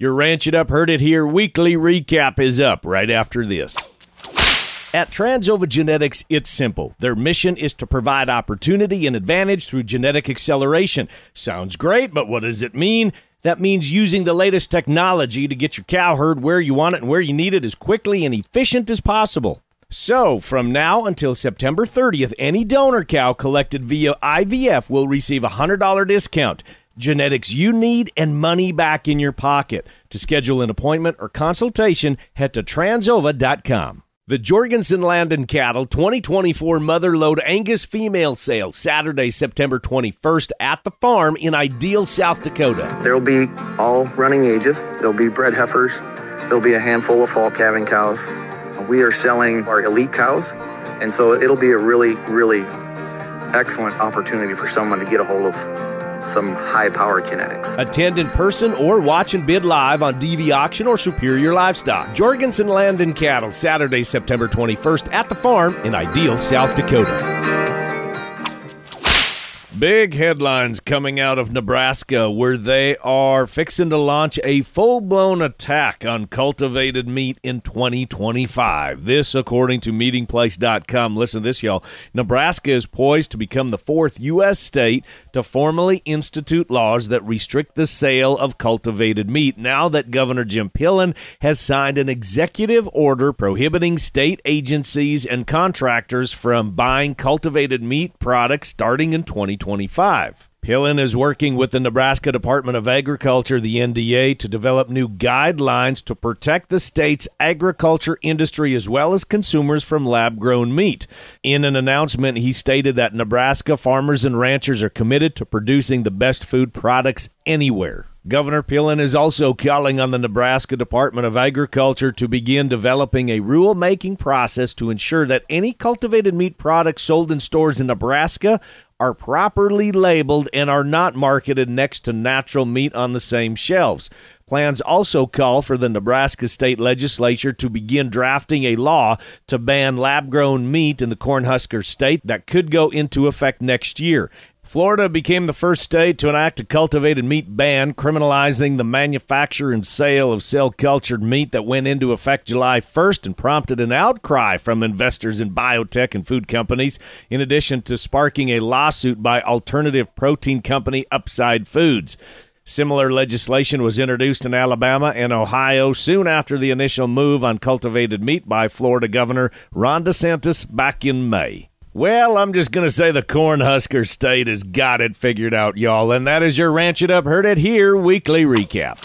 Your Ranch It Up, Heard It Here weekly recap is up right after this. At Trans-Ova Genetics, it's simple. Their mission is to provide opportunity and advantage through genetic acceleration. Sounds great, but what does it mean? That means using the latest technology to get your cow herd where you want it and where you need it as quickly and efficient as possible. So, from now until September 30th, any donor cow collected via IVF will receive a $100 discount. Genetics you need and money back in your pocket. To schedule an appointment or consultation, head to transova.com. The Jorgensen Land and Cattle 2024 Mother Lode Angus Female Sale, Saturday, September 21st at the farm in Ideal, South Dakota. There will be all running ages. There'll be bred heifers. There'll be a handful of fall calving cows. We are selling our elite cows, and so it'll be a really, really excellent opportunity for someone to get a hold of some high-powered genetics. Attend in person or watch and bid live on DV Auction or Superior Livestock. Jorgensen Land and Cattle, Saturday, September 21st at the farm in Ideal, South Dakota. Big headlines coming out of Nebraska where they are fixing to launch a full-blown attack on cultivated meat in 2025. This, according to MeatingPlace.com. Listen to this, y'all. Nebraska is poised to become the fourth U.S. state to formally institute laws that restrict the sale of cultivated meat now that Governor Jim Pillen has signed an executive order prohibiting state agencies and contractors from buying cultivated meat products starting in 2025. Pillen is working with the Nebraska Department of Agriculture, the NDA, to develop new guidelines to protect the state's agriculture industry as well as consumers from lab-grown meat. In an announcement, he stated that Nebraska farmers and ranchers are committed to producing the best food products anywhere. Governor Pillen is also calling on the Nebraska Department of Agriculture to begin developing a rule-making process to ensure that any cultivated meat products sold in stores in Nebraska are properly labeled and are not marketed next to natural meat on the same shelves. Plans also call for the Nebraska state legislature to begin drafting a law to ban lab-grown meat in the Cornhusker state that could go into effect next year. Florida became the first state to enact a cultivated meat ban, criminalizing the manufacture and sale of cell-cultured meat that went into effect July 1st and prompted an outcry from investors in biotech and food companies, in addition to sparking a lawsuit by alternative protein company Upside Foods. Similar legislation was introduced in Alabama and Ohio soon after the initial move on cultivated meat by Florida Governor Ron DeSantis back in May. Well, I'm just going to say the Cornhusker State has got it figured out, y'all. And that is your Ranch It Up, Heard It Here weekly recap.